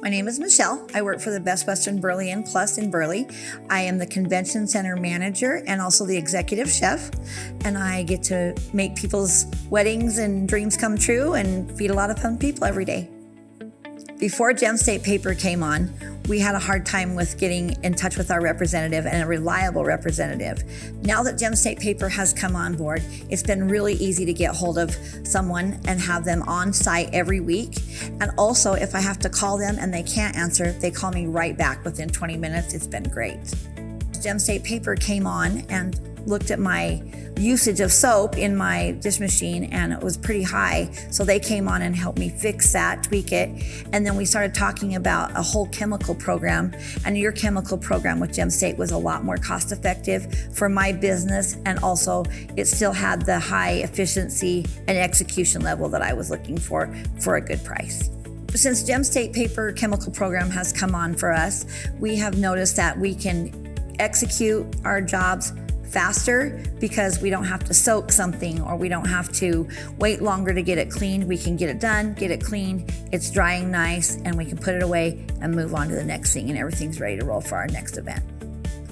My name is Michelle. I work for the Best Western Burley and Plus in Burley. I am the convention center manager and also the executive chef. And I get to make people's weddings and dreams come true and feed a lot of fun people every day. Before Gem State Paper came on, we had a hard time with getting in touch with our representative and a reliable representative. Now that Gem State Paper has come on board, it's been really easy to get hold of someone and have them on site every week. And also, if I have to call them and they can't answer, they call me right back within 20 minutes. It's been great. Gem State Paper came on and looked at my usage of soap in my dish machine, and it was pretty high. So they came on and helped me fix that, tweak it. And then we started talking about a whole chemical program. And your chemical program with Gem State was a lot more cost effective for my business. And also it still had the high efficiency and execution level that I was looking for a good price. Since Gem State Paper chemical program has come on for us, we have noticed that we can execute our jobs faster because we don't have to soak something or we don't have to wait longer to get it cleaned. We can get it done, get it cleaned, it's drying nice, and we can put it away and move on to the next thing, and everything's ready to roll for our next event.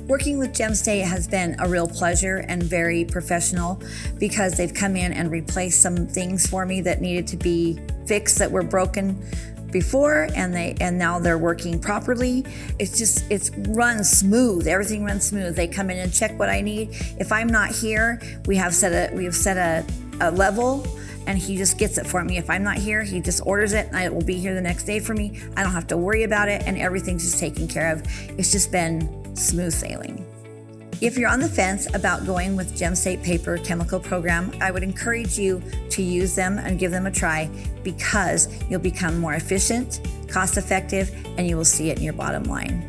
Working with Gem State has been a real pleasure and very professional because they've come in and replaced some things for me that needed to be fixed that were broken before, and now they're working properly. It's runs smooth. Everything runs smooth. They come in and check what I need. If I'm not here, we have set a level, and he just gets it for me. If I'm not here, he just orders it, and it will be here the next day for me. I don't have to worry about it, and everything's just taken care of. It's just been smooth sailing. If you're on the fence about going with Gem State Paper chemical program, I would encourage you to use them and give them a try because you'll become more efficient, cost effective, and you will see it in your bottom line.